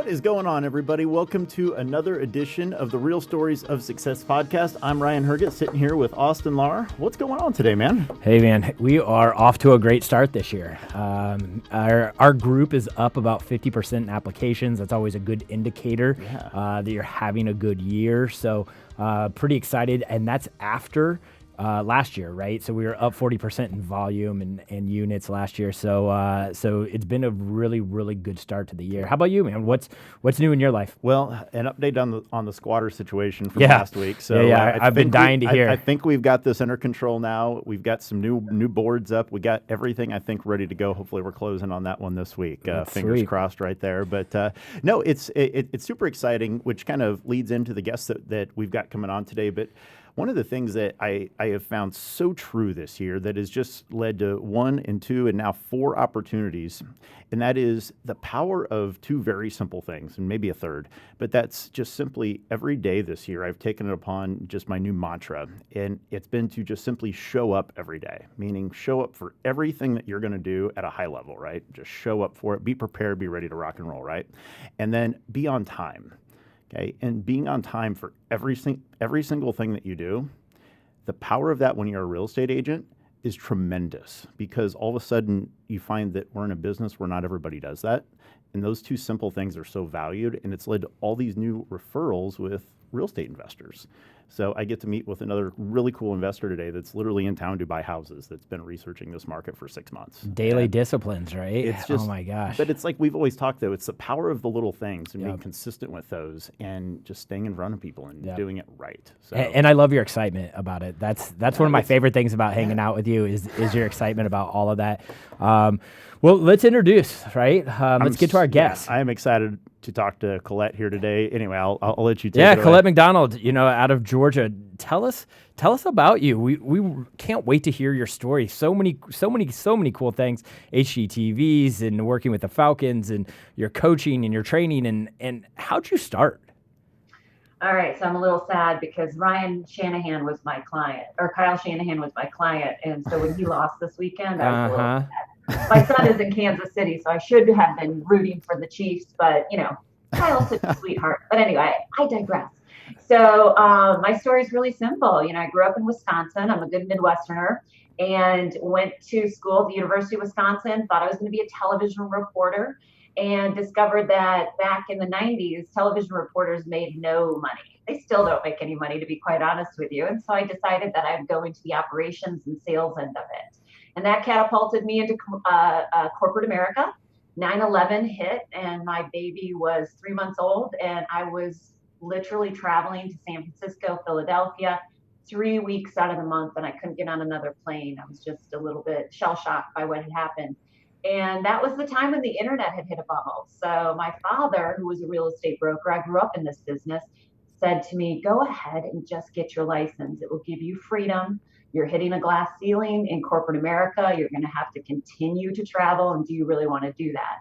is going on, everybody? Welcome to another edition of the Real Stories of Success podcast. I'm Ryan Herget, sitting here with Austin Lahr. What's going on today, man? Hey, man, we are off to a great start this year. Our group is up about 50% in applications. That's always a good indicator that you're having a good year. So pretty excited, and that's after last year, right? So we were up 40% in volume and units last year. So it's been a really, really good start to the year. How about you, man? What's new in your life? Well, an update on the squatter situation from last week. So I've been dying to hear. I think we've got this under control now. We've got some new boards up. We got everything, I think, ready to go. Hopefully, we're closing on that one this week. Fingers crossed, right there. But no, it's super exciting, which kind of leads into the guests that we've got coming on today. But one of the things that I have found so true this year that has just led to 1 and 2 and now 4 opportunities, and that is the power of 2 very simple things, and maybe a third, but that's just simply every day this year I've taken it upon just my new mantra, and it's been to just simply show up every day, meaning show up for everything that you're going to do at a high level, right? Just show up for it, be prepared, be ready to rock and roll, right? And then be on time. Okay, and being on time for every single thing that you do, the power of that when you're a real estate agent is tremendous, because all of a sudden you find that we're in a business where not everybody does that. And those 2 simple things are so valued, and it's led to all these new referrals with real estate investors. So I get to meet with another really cool investor today that's literally in town to buy houses, that's been researching this market for 6 months. Daily disciplines, right? It's just, oh my gosh. But it's like we've always talked, though, it's the power of the little things and being consistent with those and just staying in front of people and doing it right. So. And I love your excitement about it. That's one of my favorite things about hanging out with you is your excitement about all of that. Well, let's introduce, right? Let's get to our guests. I am excited to talk to Collette here today. Anyway, I'll let you take it away. Collette McDonald, out of Georgia. Tell us about you. We can't wait to hear your story. So many cool things. HGTVs and working with the Falcons and your coaching and your training and how'd you start? All right, so I'm a little sad because Ryan Shanahan was my client, or Kyle Shanahan was my client, and so when he lost this weekend, I was a little sad. My son is in Kansas City, so I should have been rooting for the Chiefs, but, Kyle's such a sweetheart. But anyway, I digress. So my story is really simple. I grew up in Wisconsin. I'm a good Midwesterner, and went to school at the University of Wisconsin, thought I was going to be a television reporter, and discovered that back in the 90s, television reporters made no money. They still don't make any money, to be quite honest with you. And so I decided that I'd go into the operations and sales end of it. And that catapulted me into corporate America. 9/11 hit, and my baby was 3 months old, and I was literally traveling to San Francisco, Philadelphia, 3 weeks out of the month, and I couldn't get on another plane. I was just a little bit shell-shocked by what had happened. And that was the time when the internet had hit a bubble. So my father, who was a real estate broker, I grew up in this business, said to me, go ahead and just get your license. It will give you freedom. You're hitting a glass ceiling in corporate America. You're going to have to continue to travel. And do you really want to do that?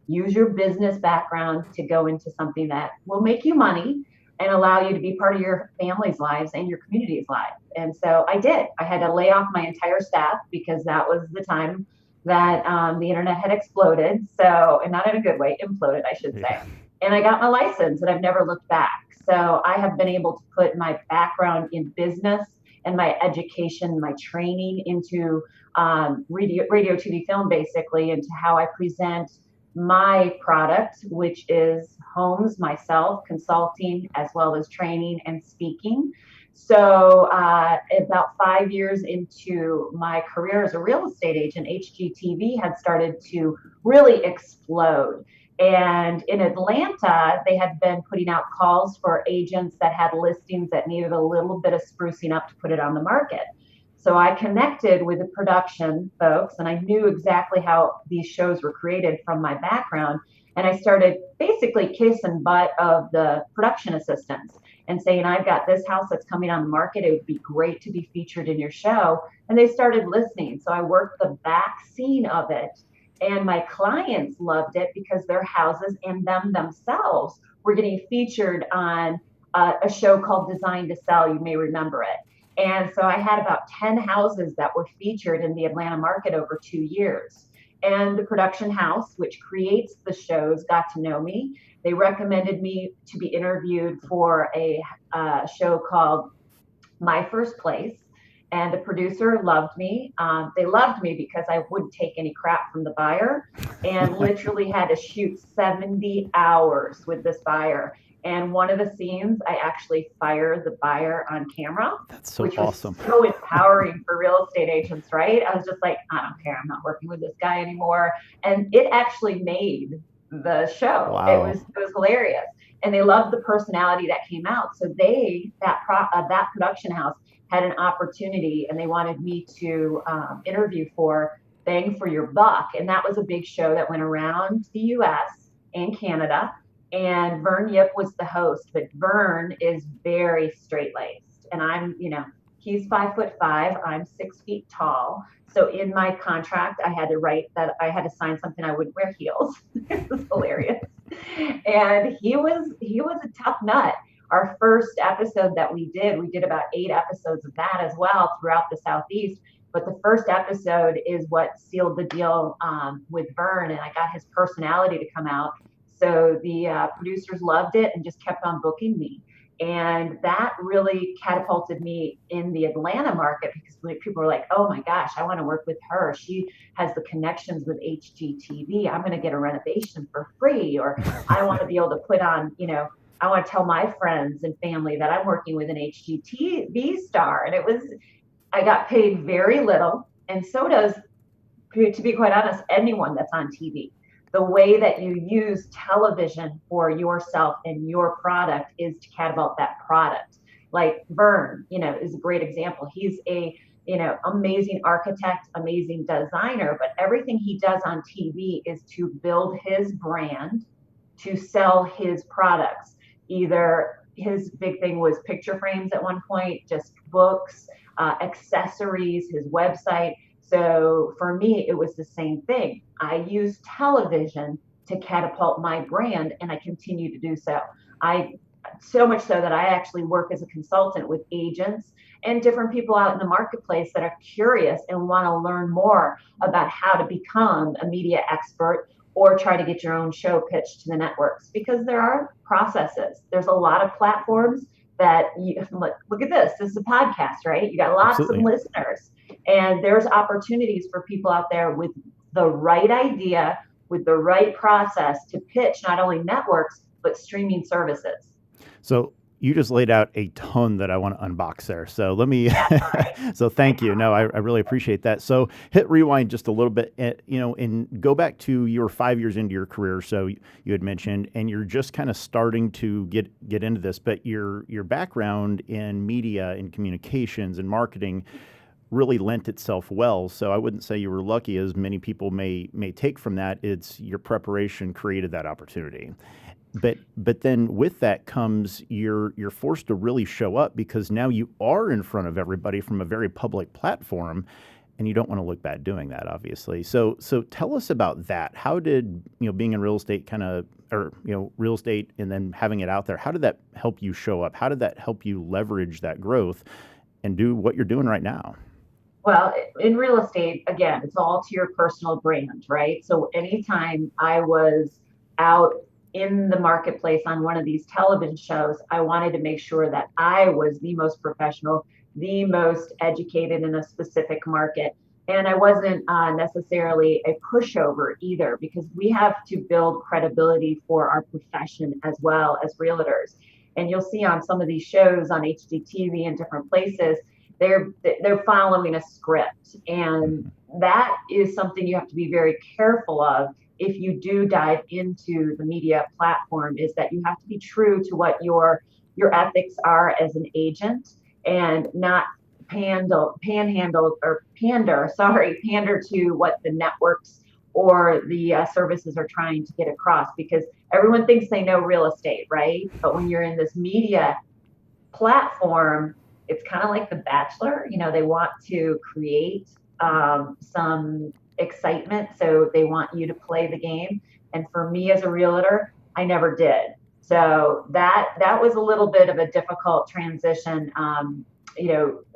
Use your business background to go into something that will make you money and allow you to be part of your family's lives and your community's life. And so I did. I had to lay off my entire staff because that was the time that the internet had exploded. So, and not in a good way, imploded, I should say. And I got my license, and I've never looked back. So I have been able to put my background in business and my education, my training into radio, TV, film, basically, into how I present my product, which is homes, myself, consulting, as well as training and speaking. So about 5 years into my career as a real estate agent, HGTV had started to really explode. And in Atlanta, they had been putting out calls for agents that had listings that needed a little bit of sprucing up to put it on the market. So I connected with the production folks, and I knew exactly how these shows were created from my background. And I started basically kissing butt of the production assistants and saying, I've got this house that's coming on the market. It would be great to be featured in your show. And they started listening. So I worked the back scene of it. And my clients loved it because their houses and themselves were getting featured on a show called Design to Sell. You may remember it. And so I had about 10 houses that were featured in the Atlanta market over 2 years. And the production house, which creates the shows, got to know me. They recommended me to be interviewed for a show called My First Place. And the producer loved me. They loved me because I wouldn't take any crap from the buyer, and literally had to shoot 70 hours with this buyer. And one of the scenes, I actually fired the buyer on camera. That's so which awesome. was so empowering for real estate agents, right? I was just like, I don't care. I'm not working with this guy anymore. And it actually made the show. Wow. It was hilarious. And they loved the personality that came out. So that production house had an opportunity, and they wanted me to interview for Bang for Your Buck. And that was a big show that went around the US and Canada. And Vern Yip was the host, but Vern is very straight-laced. And I'm, he's 5'5", I'm 6 feet tall. So in my contract, I had to write that I had to sign something I wouldn't wear heels. It was hilarious. And he was a tough nut. Our first episode that we did about 8 episodes of that as well throughout the Southeast. But the first episode is what sealed the deal with Vern, and I got his personality to come out. So the producers loved it and just kept on booking me. And that really catapulted me in the Atlanta market, because people were like, oh my gosh, I want to work with her. She has the connections with HGTV. I'm going to get a renovation for free. Or I want to be able to put on, I want to tell my friends and family that I'm working with an HGTV star. And I got paid very little. And so does, to be quite honest, anyone that's on TV. The way that you use television for yourself and your product is to catapult that product. Like Vern, is a great example. He's a, amazing architect, amazing designer, but everything he does on TV is to build his brand, to sell his products. Either his big thing was picture frames at one point, just books, accessories, his website. So for me, it was the same thing. I used television to catapult my brand, and I continue to do so. So much so that I actually work as a consultant with agents and different people out in the marketplace that are curious and want to learn more about how to become a media expert or try to get your own show pitched to the networks, because there are processes. There's a lot of platforms that look at this. This is a podcast, right? You got lots Absolutely. of listeners. And there's opportunities for people out there with the right idea, with the right process to pitch not only networks, but streaming services. So you just laid out a ton that I want to unbox there. So let me, so thank you. No, I really appreciate that. So hit rewind just a little bit, and go back to you were 5 years into your career. So you had mentioned, and you're just kind of starting to get into this, but your background in media and communications and marketing really lent itself well. So I wouldn't say you were lucky, as many people may take from that. It's your preparation created that opportunity. But then with that comes you're forced to really show up, because now you are in front of everybody from a very public platform, and you don't want to look bad doing that, obviously. So tell us about that. How did being in real estate real estate and then having it out there, how did that help you show up? How did that help you leverage that growth and do what you're doing right now? Well, in real estate, again, it's all to your personal brand, right? So anytime I was out in the marketplace on one of these television shows, I wanted to make sure that I was the most professional, the most educated in a specific market. And I wasn't necessarily a pushover either, because we have to build credibility for our profession as well as realtors. And you'll see on some of these shows on HGTV and different places, they're following a script, and that is something you have to be very careful of if you do dive into the media platform, is that you have to be true to what your ethics are as an agent, and not pander to what the networks or the services are trying to get across, because everyone thinks they know real estate, right? But when you're in this media platform, it's kind of like The Bachelor. They want to create some excitement, so they want you to play the game. And for me as a realtor, I never did. So that was a little bit of a difficult transition,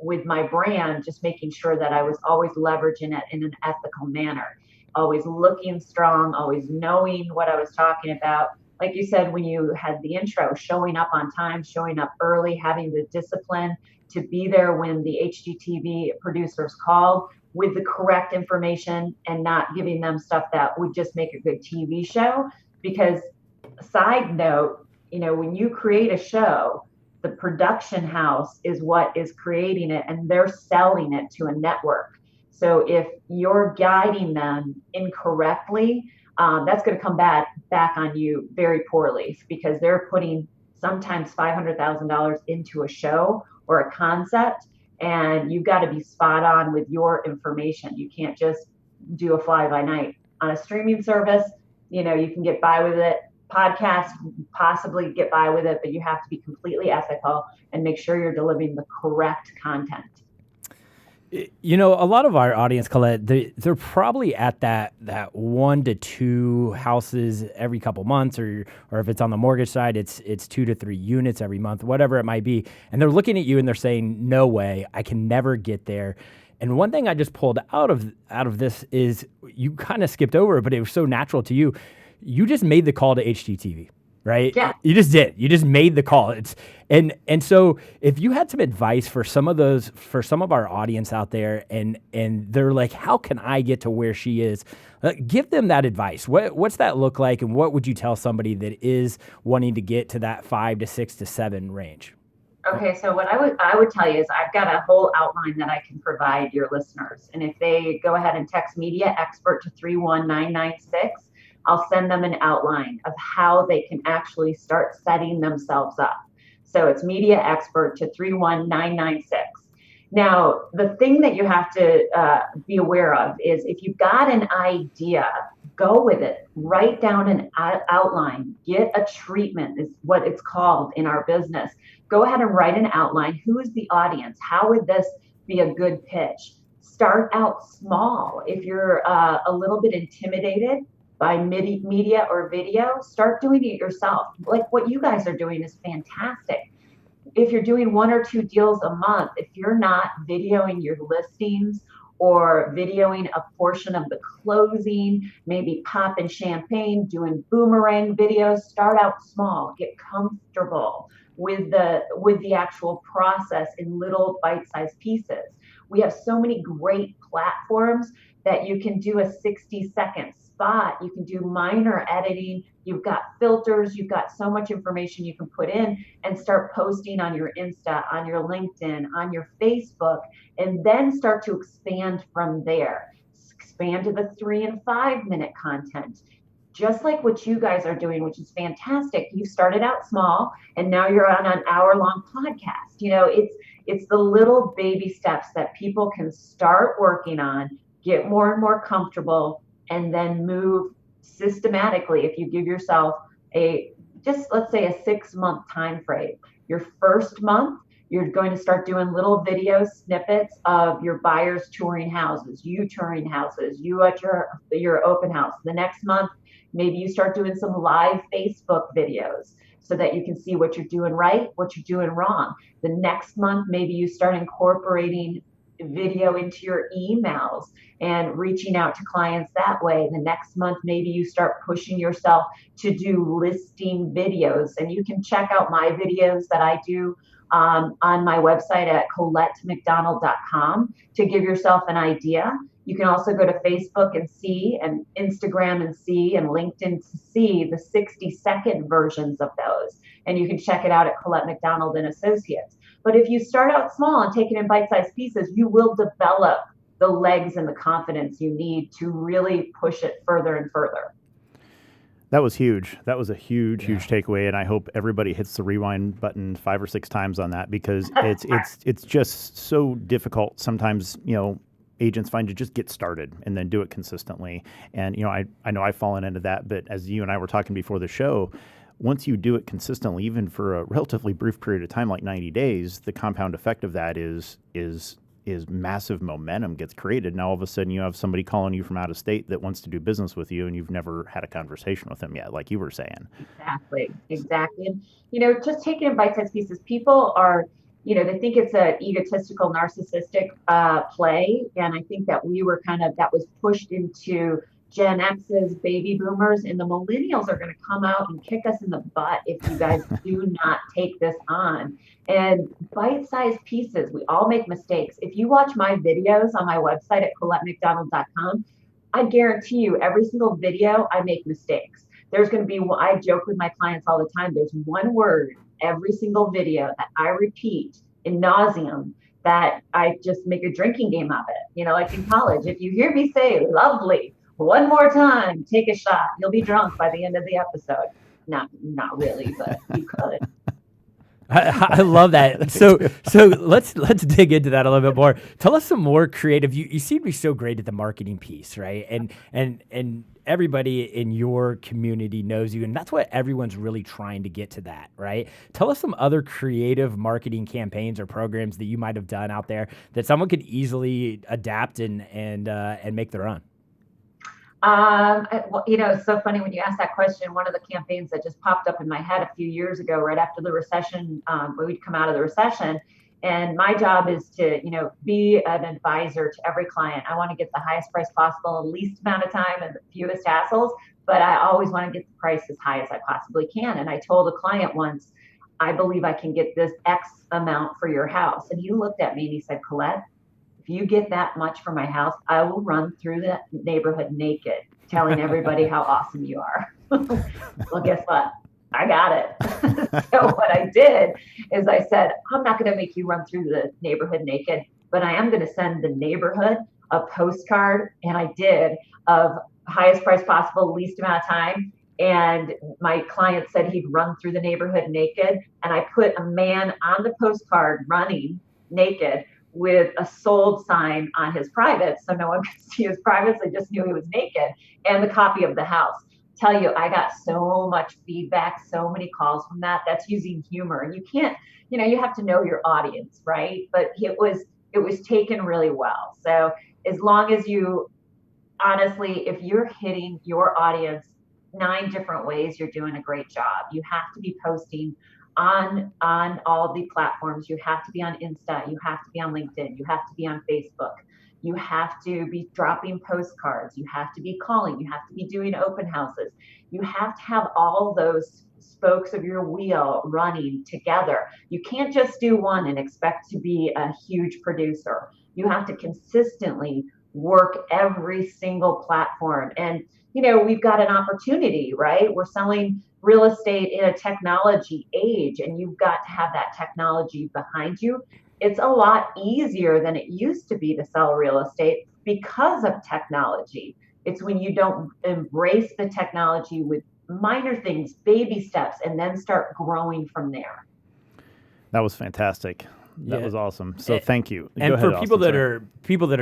with my brand, just making sure that I was always leveraging it in an ethical manner. always looking strong, always knowing what I was talking about. Like you said, when you had the intro, showing up on time, showing up early, having the discipline to be there when the HGTV producers called with the correct information and not giving them stuff that would just make a good TV show. Because, side note, when you create a show, the production house is what is creating it, and they're selling it to a network. So if you're guiding them incorrectly, that's going to come back on you very poorly, because they're putting sometimes $500,000 into a show or a concept, and you've got to be spot on with your information. You can't just do a fly by night. On a streaming service, you can get by with it. Podcast, possibly get by with it, but you have to be completely ethical and make sure you're delivering the correct content. A lot of our audience, Collette, they're probably at that 1 to 2 houses every couple months, or if it's on the mortgage side, it's 2 to 3 units every month, whatever it might be. And they're looking at you and they're saying, no way, I can never get there. And one thing I just pulled out of this is, you kind of skipped over it, but it was so natural to you. You just made the call to HGTV, right? Yeah. You just did. You just made the call. And so if you had some advice for some of our audience out there, and they're like, how can I get to where she is? Give them that advice. What's that look like? And what would you tell somebody that is wanting to get to that 5 to 6 to 7 range? Okay, so what I would tell you is, I've got a whole outline that I can provide your listeners. And if they go ahead and text MediaExpert to 31996, I'll send them an outline of how they can actually start setting themselves up. So it's MediaExpert to 31996. Now, the thing that you have to be aware of is, if you've got an idea, go with it. Write down an outline. Get a treatment is what it's called in our business. Go ahead and write an outline. Who is the audience? How would this be a good pitch? Start out small. If you're a little bit intimidated by media or video, start doing it yourself. Like what you guys are doing is fantastic. If you're doing 1 or 2 deals a month, if you're not videoing your listings or videoing a portion of the closing, maybe popping champagne, doing boomerang videos, start out small, get comfortable with the actual process in little bite-sized pieces. We have so many great platforms that you can do a 60-second spot. You can do minor editing. You've got filters. You've got so much information you can put in and start posting on your Insta, on your LinkedIn, on your Facebook, and then start to expand from there. Expand to the 3 and 5 minute content. Just like what you guys are doing, which is fantastic. You started out small, and now you're on an hour-long podcast. It's the little baby steps that people can start working on, get more and more comfortable, and then move systematically. If you give yourself let's say a 6-month time frame, your first month, you're going to start doing little video snippets of your buyers touring houses, you touring houses, you at your open house. The next month, maybe you start doing some live Facebook videos so that you can see what you're doing right, what you're doing wrong. The next month, maybe you start incorporating video into your emails and reaching out to clients that way. The next month, maybe you start pushing yourself to do listing videos. And you can check out my videos that I do on my website at ColletteMcDonald.com to give yourself an idea. You can also go to Facebook and see, and Instagram and see, and LinkedIn to see the 60-second versions of those. And you can check it out at Collette McDonald and Associates. But if you start out small and take it in bite-sized pieces, you will develop the legs and the confidence you need to really push it further and further. That was huge. That was a huge takeaway, and I hope everybody hits the rewind button 5 or 6 times on that, because it's just so difficult sometimes. Agents find to just get started and then do it consistently. And I know I've fallen into that, but as you and I were talking before the show, once you do it consistently, even for a relatively brief period of time, like 90 days, the compound effect of that is massive momentum gets created. Now, all of a sudden, you have somebody calling you from out of state that wants to do business with you, and you've never had a conversation with them yet, like you were saying. Exactly. And, just taking in bite-sized pieces, people are, they think it's an egotistical, narcissistic play. And I think that we were that was pushed into Gen X's, baby boomers, and the millennials are going to come out and kick us in the butt if you guys do not take this on. And bite-sized pieces, we all make mistakes. If you watch my videos on my website at ColletteMcDonald.com, I guarantee you every single video I make mistakes. There's going to be, I joke with my clients all the time, there's one word every single video that I repeat in nauseum that I just make a drinking game of it. Like in college, if you hear me say lovely one more time, take a shot, you'll be drunk by the end of the episode. Not really, but you could. I love that. So let's dig into that a little bit more. Tell us some more creative. You seem to be so great at the marketing piece, right? And everybody in your community knows you, and that's what everyone's really trying to get to that, right? Tell us some other creative marketing campaigns or programs that you might have done out there that someone could easily adapt and make their own. It's so funny when you ask that question. One of the campaigns that just popped up in my head a few years ago, right after the recession, when we'd come out of the recession, and my job is to, be an advisor to every client. I want to get the highest price possible, the least amount of time and the fewest hassles, but I always want to get the price as high as I possibly can. And I told a client once, I believe I can get this X amount for your house. And he looked at me and he said, Collette, if you get that much for my house, I will run through the neighborhood naked, telling everybody how awesome you are. Well, guess what? I got it. So what I did is I said, I'm not going to make you run through the neighborhood naked, but I am going to send the neighborhood a postcard. And I did, of highest price possible, least amount of time. And my client said he'd run through the neighborhood naked. And I put a man on the postcard running naked with a sold sign on his privates, so no one could see his privates. They just knew he was naked, and the copy of the house. Tell you, I got so much feedback, so many calls from that. That's using humor. And you can't, you have to know your audience, right? But it was taken really well. So as long as you, honestly, if you're hitting your audience 9 different ways, you're doing a great job. You have to be posting on all the platforms. You have to be on Insta, you have to be on LinkedIn, you have to be on Facebook, you have to be dropping postcards, you have to be calling, you have to be doing open houses. You have to have all those spokes of your wheel running together. You can't just do one and expect to be a huge producer. You have to consistently work every single platform. And we've got an opportunity, right? We're selling real estate in a technology age, and you've got to have that technology behind you. It's a lot easier than it used to be to sell real estate because of technology. It's when you don't embrace the technology with minor things, baby steps, and then start growing from there. That was fantastic. That was awesome. So thank you. And for people that are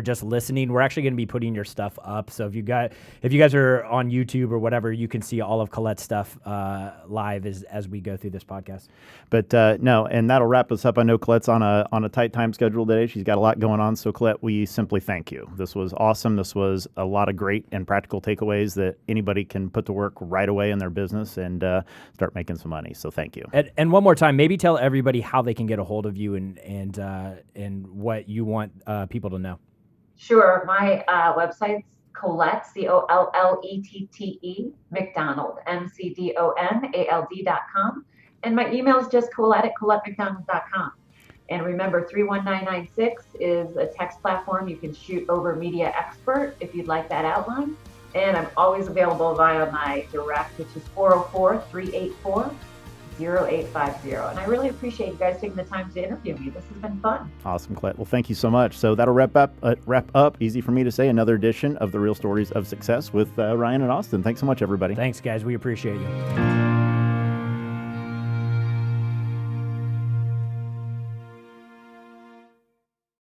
just listening, we're actually going to be putting your stuff up. So if you guys are on YouTube or whatever, you can see all of Colette's stuff live as we go through this podcast. But no, and that'll wrap us up. I know Colette's on a tight time schedule today. She's got a lot going on. So Collette, we simply thank you. This was awesome. This was a lot of great and practical takeaways that anybody can put to work right away in their business and start making some money. So thank you. And one more time, maybe tell everybody how they can get a hold of you and what you want people to know. Sure. My website's Collette, COLLETTE, McDonald, MCDONALD.com. And my email is just Collette at ColetteMcDonald.com. And remember, 31996 is a text platform. You can shoot over MediaExpert if you'd like that outline. And I'm always available via my direct, which is 404-384-0850. And I really appreciate you guys taking the time to interview me. This has been fun. Awesome, Collette. Well, thank you so much. So that'll wrap up, easy for me to say, another edition of the Real Stories of Success with Ryan and Austin. Thanks so much, everybody. Thanks, guys. We appreciate you.